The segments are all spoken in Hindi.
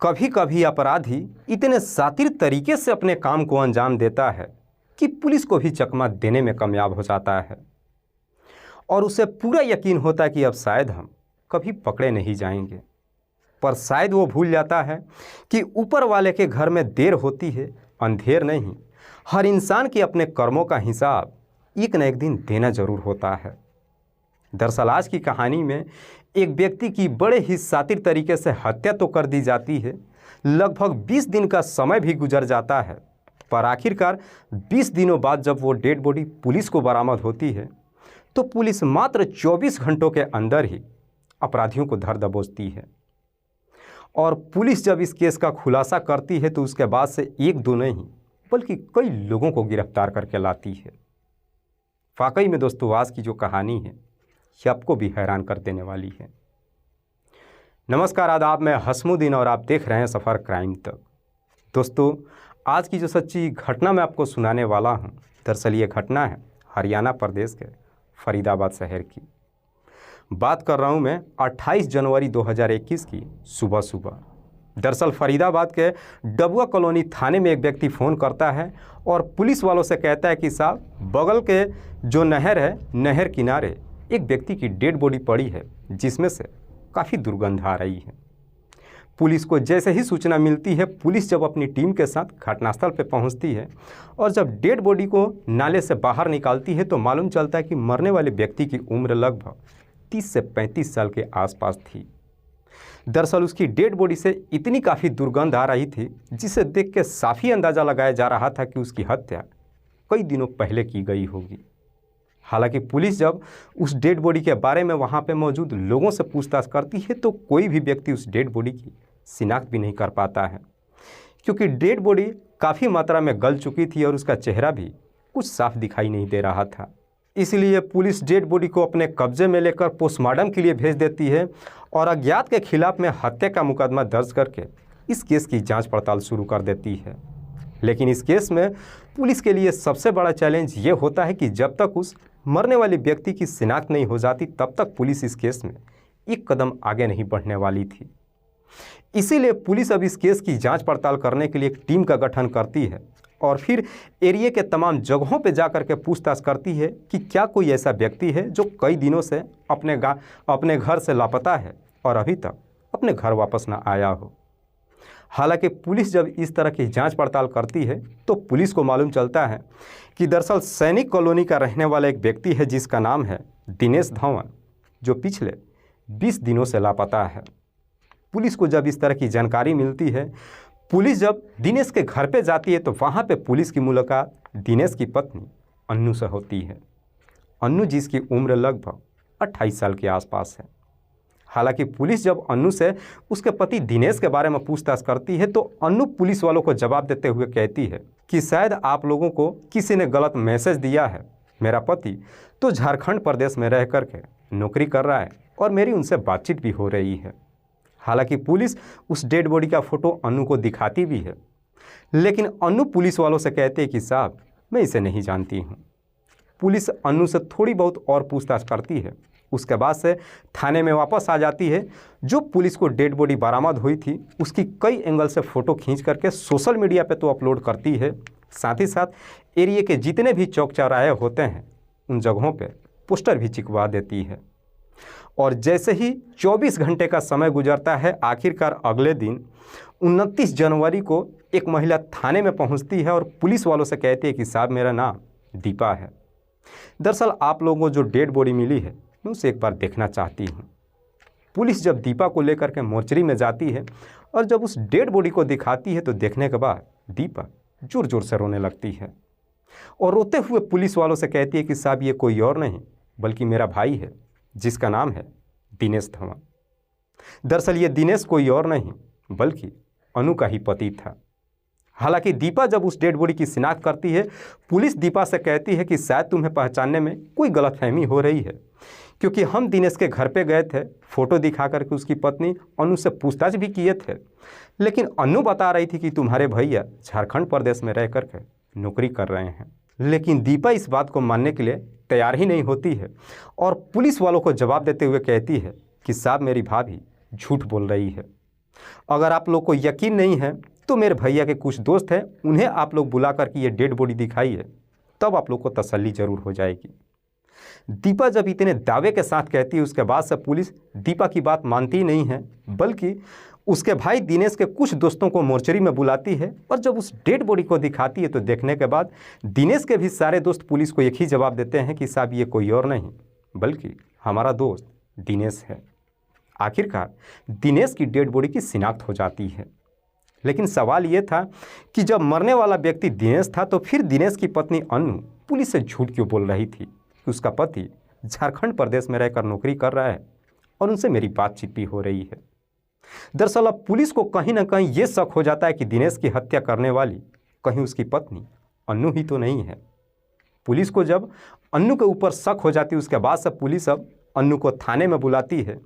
कभी कभी अपराधी इतने शातिर तरीके से अपने काम को अंजाम देता है कि पुलिस को भी चकमा देने में कामयाब हो जाता है और उसे पूरा यकीन होता है कि अब शायद हम कभी पकड़े नहीं जाएंगे। पर शायद वो भूल जाता है कि ऊपर वाले के घर में देर होती है, अंधेर नहीं। हर इंसान के अपने कर्मों का हिसाब एक न एक दिन देना जरूर होता है। दरअसल आज की कहानी में एक व्यक्ति की बड़े ही शातिर तरीके से हत्या तो कर दी जाती है। लगभग 20 दिन का समय भी गुजर जाता है, पर आखिरकार 20 दिनों बाद जब वो डेड बॉडी पुलिस को बरामद होती है तो पुलिस मात्र 24 घंटों के अंदर ही अपराधियों को धर दबोचती है। और पुलिस जब इस केस का खुलासा करती है तो उसके बाद से एक दो नहीं बल्कि कई लोगों को गिरफ्तार करके लाती है। वाकई में दोस्तों, आज की जो कहानी है ये आपको भी हैरान कर देने वाली है। नमस्कार, आदाब, मैं हसमुद्दीन और आप देख रहे हैं सफ़र क्राइम तक। दोस्तों, आज की जो सच्ची घटना मैं आपको सुनाने वाला हूं, दरअसल ये घटना है हरियाणा प्रदेश के फरीदाबाद शहर की। बात कर रहा हूं मैं 28 जनवरी 2021 की सुबह सुबह। दरअसल फरीदाबाद के डबुआ कॉलोनी थाने में एक व्यक्ति फ़ोन करता है और पुलिस वालों से कहता है कि साहब, बगल के जो नहर है, नहर किनारे एक व्यक्ति की डेड बॉडी पड़ी है जिसमें से काफ़ी दुर्गंध आ रही है। पुलिस को जैसे ही सूचना मिलती है, पुलिस जब अपनी टीम के साथ घटनास्थल पर पहुंचती है और जब डेड बॉडी को नाले से बाहर निकालती है तो मालूम चलता है कि मरने वाले व्यक्ति की उम्र लगभग 30 से 35 साल के आसपास थी। दरअसल उसकी डेड बॉडी से इतनी काफ़ी दुर्गंध आ रही थी जिसे देख के साफ ही अंदाज़ा लगाया जा रहा था कि उसकी हत्या कई दिनों पहले की गई होगी। हालांकि पुलिस जब उस डेड बॉडी के बारे में वहां पे मौजूद लोगों से पूछताछ करती है तो कोई भी व्यक्ति उस डेड बॉडी की शिनाख्त भी नहीं कर पाता है, क्योंकि डेड बॉडी काफ़ी मात्रा में गल चुकी थी और उसका चेहरा भी कुछ साफ दिखाई नहीं दे रहा था। इसलिए पुलिस डेड बॉडी को अपने कब्जे में लेकर पोस्टमार्टम के लिए भेज देती है और अज्ञात के खिलाफ में हत्या का मुकदमा दर्ज करके इस केस की जाँच पड़ताल शुरू कर देती है। लेकिन इस केस में पुलिस के लिए सबसे बड़ा चैलेंज ये होता है कि जब तक उस मरने वाले व्यक्ति की शिनाख्त नहीं हो जाती तब तक पुलिस इस केस में एक कदम आगे नहीं बढ़ने वाली थी। इसीलिए पुलिस अब इस केस की जांच पड़ताल करने के लिए एक टीम का गठन करती है और फिर एरिया के तमाम जगहों पर जाकर के पूछताछ करती है कि क्या कोई ऐसा व्यक्ति है जो कई दिनों से अपने घर से लापता है और अभी तक अपने घर वापस ना आया हो। हालांकि पुलिस जब इस तरह की जांच पड़ताल करती है तो पुलिस को मालूम चलता है कि दरअसल सैनिक कॉलोनी का रहने वाला एक व्यक्ति है जिसका नाम है दिनेश धवन, जो पिछले 20 दिनों से लापता है। पुलिस को जब इस तरह की जानकारी मिलती है, पुलिस जब दिनेश के घर पे जाती है तो वहाँ पे पुलिस की मुलाकात दिनेश की पत्नी अन्नू से होती है। अन्नू जिसकी उम्र लगभग 28 साल के आसपास है। हालांकि पुलिस जब अन्नू से उसके पति दिनेश के बारे में पूछताछ करती है तो अन्नू पुलिस वालों को जवाब देते हुए कहती है कि शायद आप लोगों को किसी ने गलत मैसेज दिया है। मेरा पति तो झारखंड प्रदेश में रह करके नौकरी कर रहा है और मेरी उनसे बातचीत भी हो रही है। हालांकि पुलिस उस डेड बॉडी का फ़ोटो अन्नू को दिखाती भी है, लेकिन अन्नू पुलिस वालों से कहते हैं कि साहब, मैं इसे नहीं जानती हूँ। पुलिस अन्नू से थोड़ी बहुत और पूछताछ करती है, उसके बाद से थाने में वापस आ जाती है। जो पुलिस को डेड बॉडी बरामद हुई थी उसकी कई एंगल से फ़ोटो खींच करके सोशल मीडिया पे तो अपलोड करती है, साथ ही साथ एरिया के जितने भी चौक चौराहे होते हैं उन जगहों पे पोस्टर भी चिपकवा देती है। और जैसे ही 24 घंटे का समय गुजरता है, आखिरकार अगले दिन 29 जनवरी को एक महिला थाने में पहुँचती है और पुलिस वालों से कहती है कि साहब, मेरा नाम दीपा है। दरअसल आप लोगों को जो डेड बॉडी मिली है मैं उसे एक बार देखना चाहती हूँ। पुलिस जब दीपा को लेकर के मोर्चरी में जाती है और जब उस डेड बॉडी को दिखाती है तो देखने के बाद दीपा जोर जोर से रोने लगती है और रोते हुए पुलिस वालों से कहती है कि साहब, ये कोई और नहीं बल्कि मेरा भाई है जिसका नाम है दिनेश धवन। दरअसल ये दिनेश कोई और नहीं बल्कि अनु का ही पति था। हालांकि दीपा जब उस डेड बॉडी की शिनाख्त करती है, पुलिस दीपा से कहती है कि शायद तुम्हें पहचानने में कोई गलतफहमी हो रही है, क्योंकि हम दिनेश के घर पे गए थे, फ़ोटो दिखा करके उसकी पत्नी अनु से पूछताछ भी किए थे, लेकिन अनु बता रही थी कि तुम्हारे भैया झारखंड प्रदेश में रह करके नौकरी कर रहे हैं। लेकिन दीपा इस बात को मानने के लिए तैयार ही नहीं होती है और पुलिस वालों को जवाब देते हुए कहती है कि साहब, मेरी भाभी झूठ बोल रही है। अगर आप लोग को यकीन नहीं है तो मेरे भैया के कुछ दोस्त हैं, उन्हें आप लोग बुला कर के ये डेड बॉडी दिखाइए, तब आप लोग को तसल्ली जरूर हो जाएगी। दीपा जब इतने दावे के साथ कहती है, उसके बाद से पुलिस दीपा की बात मानती ही नहीं है, बल्कि उसके भाई दिनेश के कुछ दोस्तों को मोर्चरी में बुलाती है और जब उस डेड बॉडी को दिखाती है तो देखने के बाद दिनेश के भी सारे दोस्त पुलिस को एक ही जवाब देते हैं कि साहब ये कोई और नहीं बल्कि हमारा दोस्त दिनेश है। आखिरकार दिनेश की डेड बॉडी की शिनाख्त हो जाती है। लेकिन सवाल ये था कि जब मरने वाला व्यक्ति दिनेश था तो फिर दिनेश की पत्नी अनु पुलिस से झूठ क्यों बोल रही थी कि उसका पति झारखंड प्रदेश में रहकर नौकरी कर रहा है और उनसे मेरी बातचीत भी हो रही है। दरअसल अब पुलिस को कहीं ना कहीं ये शक हो जाता है कि दिनेश की हत्या करने वाली कहीं उसकी पत्नी अनु ही तो नहीं है। पुलिस को जब अनु के ऊपर शक हो जाती है, उसके बाद से पुलिस अब अनु को थाने में बुलाती है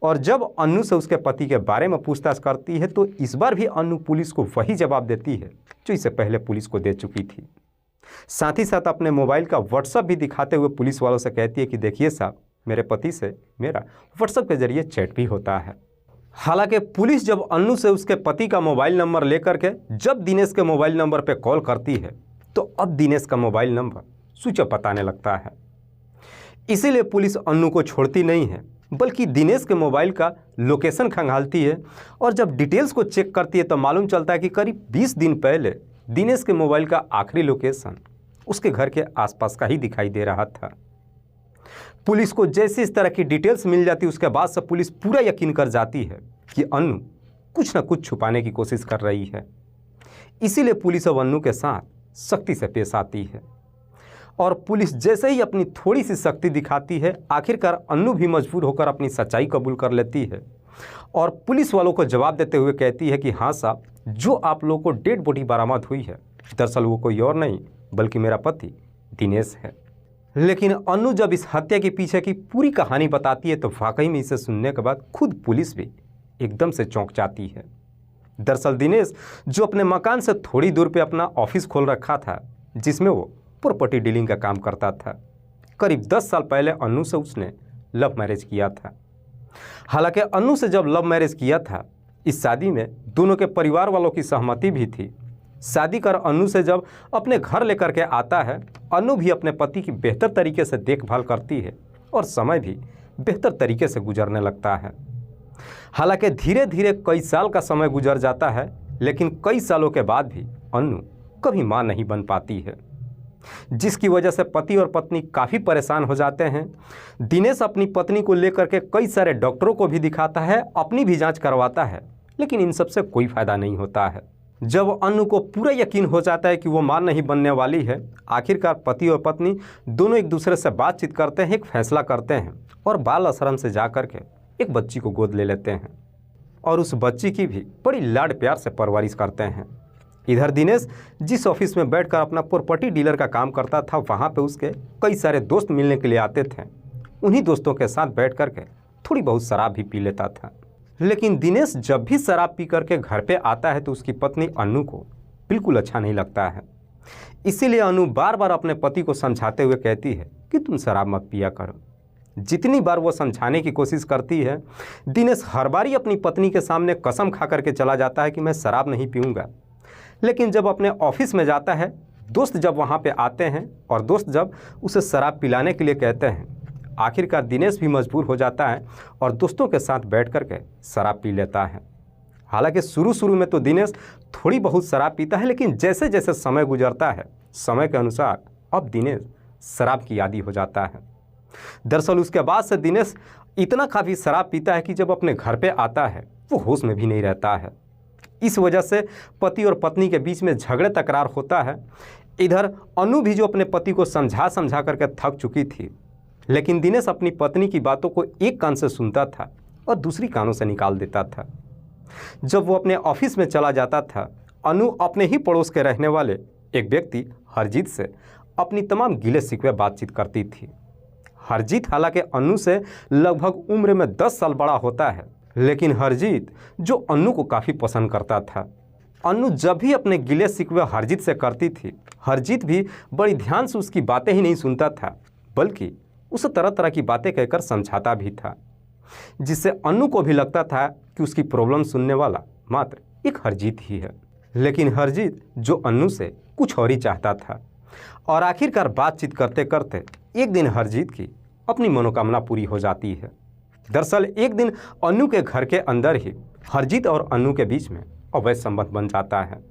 और जब अनु से उसके पति के बारे में पूछताछ करती है तो इस बार भी अनु पुलिस को वही जवाब देती है जो इससे पहले पुलिस को दे चुकी थी। साथ ही साथ अपने मोबाइल का व्हाट्सएप भी दिखाते हुए पुलिस वालों से कहती है कि देखिए साहब, मेरे पति से मेरा व्हाट्सएप के जरिए चैट भी होता है। हालांकि पुलिस जब अनु से उसके पति का मोबाइल नंबर लेकर के जब दिनेश के मोबाइल नंबर पर कॉल करती है तो अब दिनेश का मोबाइल नंबर स्विच ऑफ बताने लगता है। इसीलिए पुलिस अनु को छोड़ती नहीं है बल्कि दिनेश के मोबाइल का लोकेशन खंगालती है और जब डिटेल्स को चेक करती है तो मालूम चलता है कि करीब 20 दिन पहले दिनेश के मोबाइल का आखिरी लोकेशन उसके घर के आसपास का ही दिखाई दे रहा था। पुलिस को जैसे इस तरह की डिटेल्स मिल जाती उसके बाद से पुलिस पूरा यकीन कर जाती है कि अनु कुछ न कुछ छुपाने की कोशिश कर रही है। इसीलिए पुलिस अब अनु के साथ सख्ती से पेश आती है और पुलिस जैसे ही अपनी थोड़ी सी शक्ति दिखाती है आखिरकार अनु भी मजबूर होकर अपनी सच्चाई कबूल कर लेती है और पुलिस वालों को जवाब देते हुए कहती है कि हाँ साहब, जो आप लोगों को डेड बॉडी बरामद हुई है दरअसल वो कोई और नहीं बल्कि मेरा पति दिनेश है। लेकिन अनु जब इस हत्या के पीछे की पूरी कहानी बताती है तो वाकई में इसे सुनने के बाद खुद पुलिस भी एकदम से चौंक जाती है। दरअसल दिनेश जो अपने मकान से थोड़ी दूर पे अपना ऑफिस खोल रखा था जिसमें वो प्रॉपर्टी डीलिंग का काम करता था, करीब 10 साल पहले अनु से उसने लव मैरिज किया था। हालांकि अनु से जब लव मैरिज किया था इस शादी में दोनों के परिवार वालों की सहमति भी थी। शादी कर अनु से जब अपने घर लेकर के आता है अनु भी अपने पति की बेहतर तरीके से देखभाल करती है और समय भी बेहतर तरीके से गुजरने लगता है। हालांकि धीरे धीरे कई साल का समय गुजर जाता है लेकिन कई सालों के बाद भी अनु कभी मां नहीं बन पाती है, जिसकी वजह से पति और पत्नी काफ़ी परेशान हो जाते हैं। दिनेश अपनी पत्नी को लेकर के कई सारे डॉक्टरों को भी दिखाता है, अपनी भी जांच करवाता है, लेकिन इन सब से कोई फायदा नहीं होता है। जब अनु को पूरा यकीन हो जाता है कि वो मां नहीं बनने वाली है, आखिरकार पति और पत्नी दोनों एक दूसरे से बातचीत करते हैं, एक फैसला करते हैं और बाल आश्रम से जा कर के एक बच्ची को गोद ले लेते हैं और उस बच्ची की भी बड़ी लाड प्यार से परवरिश करते हैं। इधर दिनेश जिस ऑफिस में बैठकर अपना प्रॉपर्टी डीलर का काम करता था वहाँ पे उसके कई सारे दोस्त मिलने के लिए आते थे। उन्हीं दोस्तों के साथ बैठ कर के थोड़ी बहुत शराब भी पी लेता था। लेकिन दिनेश जब भी शराब पी करके घर पे आता है तो उसकी पत्नी अनु को बिल्कुल अच्छा नहीं लगता है। इसीलिए अनु बार बार अपने पति को समझाते हुए कहती है कि तुम शराब मत पिया करो। जितनी बार वो समझाने की कोशिश करती है दिनेश हर बार ही अपनी पत्नी के सामने कसम खा करके चला जाता है कि मैं शराब नहीं पीऊँगा। लेकिन जब अपने ऑफिस में जाता है, दोस्त जब वहाँ पे आते हैं और दोस्त जब उसे शराब पिलाने के लिए कहते हैं, आखिरकार दिनेश भी मजबूर हो जाता है और दोस्तों के साथ बैठ कर के शराब पी लेता है। हालांकि शुरू में तो दिनेश थोड़ी बहुत शराब पीता है, लेकिन जैसे जैसे समय गुजरता है समय के अनुसार अब दिनेश शराब की आदी हो जाता है। दरअसल उसके बाद से दिनेश इतना काफ़ी शराब पीता है कि जब अपने घर पे आता है वो होश में भी नहीं रहता है। इस वजह से पति और पत्नी के बीच में झगड़े तकरार होता है। इधर अनु भी जो अपने पति को समझा करके थक चुकी थी, लेकिन दिनेश अपनी पत्नी की बातों को एक कान से सुनता था और दूसरी कानों से निकाल देता था। जब वो अपने ऑफिस में चला जाता था, अनु अपने ही पड़ोस के रहने वाले एक व्यक्ति हरजीत से अपनी तमाम गिले शिकवे बातचीत करती थी। हरजीत हालांकि अनु से लगभग उम्र में 10 साल बड़ा होता है, लेकिन हरजीत जो अनु को काफ़ी पसंद करता था। अनु जब भी अपने गिले शिकवे हरजीत से करती थी, हरजीत भी बड़ी ध्यान से उसकी बातें ही नहीं सुनता था, बल्कि उसे तरह तरह की बातें कहकर समझाता भी था, जिससे अनु को भी लगता था कि उसकी प्रॉब्लम सुनने वाला मात्र एक हरजीत ही है। लेकिन हरजीत जो अन्नू से कुछ और ही चाहता था और आखिरकार बातचीत करते करते एक दिन हरजीत की अपनी मनोकामना पूरी हो जाती है। दरअसल एक दिन अन्नू के घर के अंदर ही हरजीत और अन्नू के बीच में अवैध संबंध बन जाता है।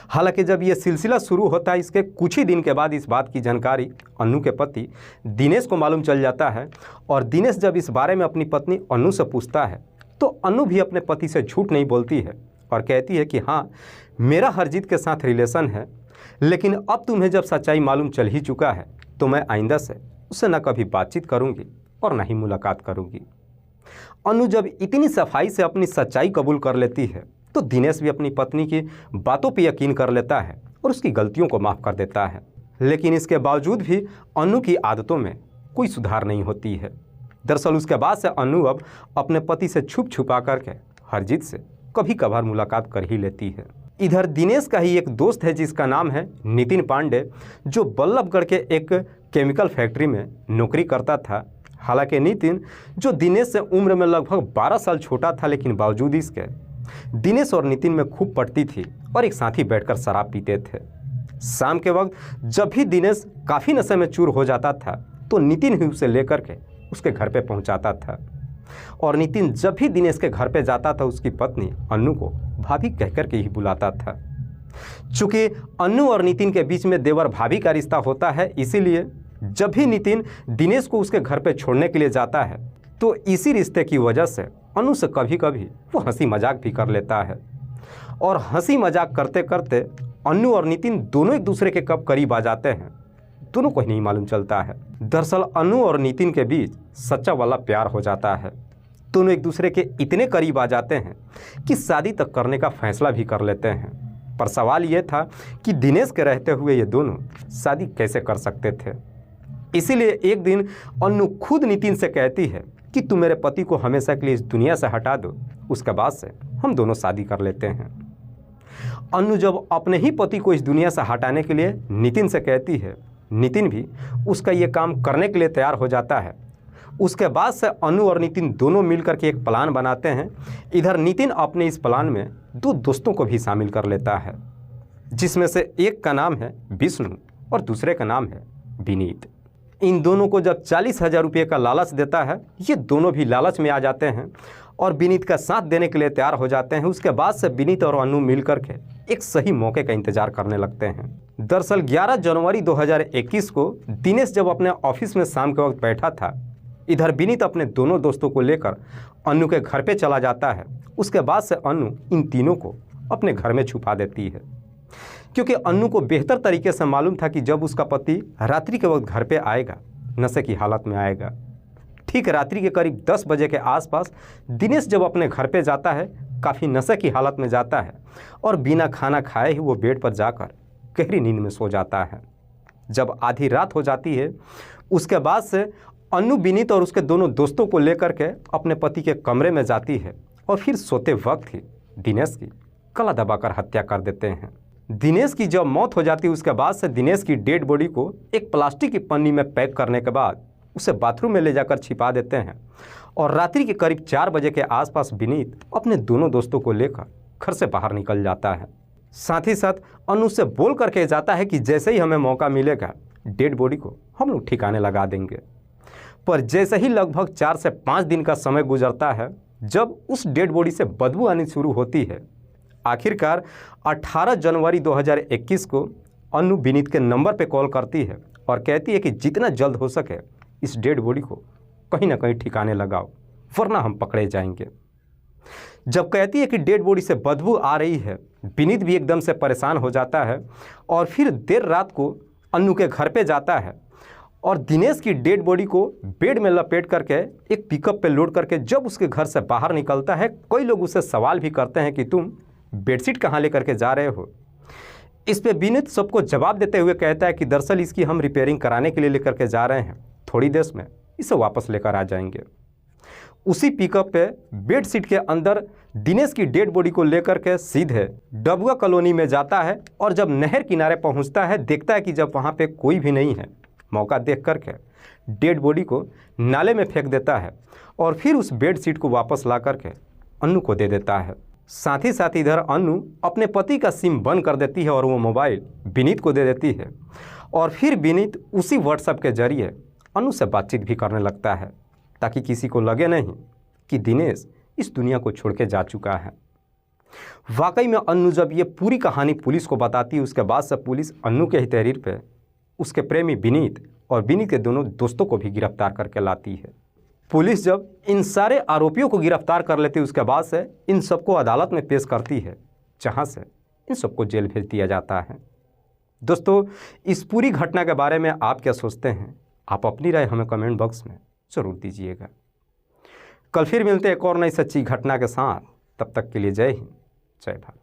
हालांकि जब यह सिलसिला शुरू होता है इसके कुछ ही दिन के बाद इस बात की जानकारी अन्नू के पति दिनेश को मालूम चल जाता है और दिनेश जब इस बारे में अपनी पत्नी अन्नू से पूछता है तो अन्नू भी अपने पति से झूठ नहीं बोलती है और कहती है कि हाँ, मेरा हरजीत के साथ रिलेशन है, लेकिन अब तुम्हें जब सच्चाई मालूम चल ही चुका है तो मैं आइंदा से उससे न कभी बातचीत करूंगी और न ही मुलाकात करूंगी। अन्नू जब इतनी सफाई से अपनी सच्चाई कबूल कर लेती है तो दिनेश भी अपनी पत्नी की बातों पर यकीन कर लेता है और उसकी गलतियों को माफ़ कर देता है। लेकिन इसके बावजूद भी अन्नू की आदतों में कोई सुधार नहीं होती है। दरअसल उसके बाद से अन्नू अब अपने पति से छुप छुपा करके हरजीत से कभी कभार मुलाकात कर ही लेती है। इधर दिनेश का ही एक दोस्त है जिसका नाम है नितिन पांडे, जो बल्लभगढ़ के एक केमिकल फैक्ट्री में नौकरी करता था। हालांकि नितिन जो दिनेश से उम्र में लगभग 12 साल छोटा था, लेकिन बावजूद इसके दिनेश और नितिन में खूब पटती थी और एक साथ ही बैठकर शराब पीते थे। शाम के वक्त जब भी दिनेश काफ़ी नशे में चूर हो जाता था तो नितिन ही उसे लेकर के उसके घर पे पहुंचाता था और नितिन जब भी दिनेश के घर पे जाता था उसकी पत्नी अन्नू को भाभी कहकर के ही बुलाता था। चूँकि अन्नू और नितिन के बीच में देवर भाभी का रिश्ता होता है, इसीलिए जब भी नितिन दिनेश को उसके घर पे छोड़ने के लिए जाता है तो इसी रिश्ते की वजह से अन्नू से कभी कभी वो हंसी मजाक भी कर लेता है और हंसी मजाक करते करते अन्नू और नितिन दोनों एक दूसरे के कब करीब आ जाते हैं दोनों को ही नहीं मालूम चलता है। दरअसल अन्नू और नितिन के बीच सच्चा वाला प्यार हो जाता है। दोनों एक दूसरे के इतने करीब आ जाते हैं कि शादी तक करने का फैसला भी कर लेते हैं। पर सवाल ये था कि दिनेश के रहते हुए ये दोनों शादी कैसे कर सकते थे। इसीलिए एक दिन अन्नू खुद नितिन से कहती है कि तुम मेरे पति को हमेशा के लिए इस दुनिया से हटा दो, उसके बाद से हम दोनों शादी कर लेते हैं। अन्नू जब अपने ही पति को इस दुनिया से हटाने के लिए नितिन से कहती है, नितिन भी उसका ये काम करने के लिए तैयार हो जाता है। उसके बाद से अन्नू और नितिन दोनों मिलकर के एक प्लान बनाते हैं। इधर नितिन अपने इस प्लान में 2 दोस्तों को भी शामिल कर लेता है, जिसमें से एक का नाम है विष्णु और दूसरे का नाम है विनीत। इन दोनों को जब 40,000 रुपये का लालच देता है, ये दोनों भी लालच में आ जाते हैं और विनीत का साथ देने के लिए तैयार हो जाते हैं। उसके बाद से विनीत और अन्नू मिलकर के एक सही मौके का इंतजार करने लगते हैं। दरअसल 11 जनवरी 2021 को दिनेश जब अपने ऑफिस में शाम के वक्त बैठा था, इधर विनीत अपने दोनों दोस्तों को लेकर अन्नू के घर पे चला जाता है। उसके बाद से अन्नू इन तीनों को अपने घर में छुपा देती है, क्योंकि अन्नू को बेहतर तरीके से मालूम था कि जब उसका पति रात्रि के वक्त घर पे आएगा, नशे की हालत में आएगा। ठीक रात्रि के करीब 10 बजे के आसपास दिनेश जब अपने घर पे जाता है, काफ़ी नशे की हालत में जाता है और बिना खाना खाए ही वो बेड पर जाकर गहरी नींद में सो जाता है। जब आधी रात हो जाती है, उसके बाद से अन्नू विनीत और उसके दोनों दोस्तों को लेकर के अपने पति के कमरे में जाती है और फिर सोते वक्त ही दिनेश की गला दबाकर हत्या कर देते हैं। दिनेश की जब मौत हो जाती है, उसके बाद से दिनेश की डेड बॉडी को एक प्लास्टिक की पन्नी में पैक करने के बाद उसे बाथरूम में ले जाकर छिपा देते हैं और रात्रि के करीब 4 बजे के आसपास विनीत अपने दोनों दोस्तों को लेकर घर से बाहर निकल जाता है। साथ ही साथ अन्नू से बोल करके जाता है कि जैसे ही हमें मौका मिलेगा डेड बॉडी को हम लोग ठिकाने लगा देंगे। पर जैसे ही लगभग 4 से 5 दिन का समय गुजरता है, जब उस डेड बॉडी से बदबू आनी शुरू होती है, आखिरकार 18 जनवरी 2021 को अन्नू विनीत के नंबर पे कॉल करती है और कहती है कि जितना जल्द हो सके इस डेड बॉडी को कहीं ना कहीं ठिकाने लगाओ, वरना हम पकड़े जाएंगे। जब कहती है कि डेड बॉडी से बदबू आ रही है, विनीत भी एकदम से परेशान हो जाता है और फिर देर रात को अन्नू के घर पे जाता है और दिनेश की डेड बॉडी को बेड में लपेट करके एक पिकअप पे लोड करके जब उसके घर से बाहर निकलता है, कई लोग उससे सवाल भी करते हैं कि तुम बेडशीट कहाँ लेकर के जा रहे हो। इस पे विनीत सबको जवाब देते हुए कहता है कि दरअसल इसकी हम रिपेयरिंग कराने के लिए लेकर के जा रहे हैं, थोड़ी देर में इसे वापस लेकर आ जाएंगे। उसी पिकअप पे बेडशीट के अंदर दिनेश की डेड बॉडी को लेकर के सीधे डबुआ कॉलोनी में जाता है और जब नहर किनारे पहुंचता है, देखता है कि जब वहां पे कोई भी नहीं है, मौका देख करके डेड बॉडी को नाले में फेंक देता है और फिर उस बेडशीट को वापस ला करके अन्नू को दे देता है। साथ ही साथ इधर अन्नू अपने पति का सिम बंद कर देती है और वो मोबाइल विनीत को दे देती है और फिर विनीत उसी व्हाट्सएप के जरिए अन्नू से बातचीत भी करने लगता है ताकि किसी को लगे नहीं कि दिनेश इस दुनिया को छोड़ के जा चुका है। वाकई में अन्नू जब ये पूरी कहानी पुलिस को बताती है उसके बाद से पुलिस अन्नू के ही तहरीर पे उसके प्रेमी विनीत और विनीत के दोनों दोस्तों को भी गिरफ्तार करके लाती है। पुलिस जब इन सारे आरोपियों को गिरफ्तार कर लेती है उसके बाद से इन सबको अदालत में पेश करती है, जहां से इन सबको जेल भेज दिया जाता है। दोस्तों, इस पूरी घटना के बारे में आप क्या सोचते हैं? आप अपनी राय हमें कमेंट बॉक्स में ज़रूर दीजिएगा। कल फिर मिलते हैं एक और नई सच्ची घटना के साथ। तब तक के लिए जय हिंद, जय भारत।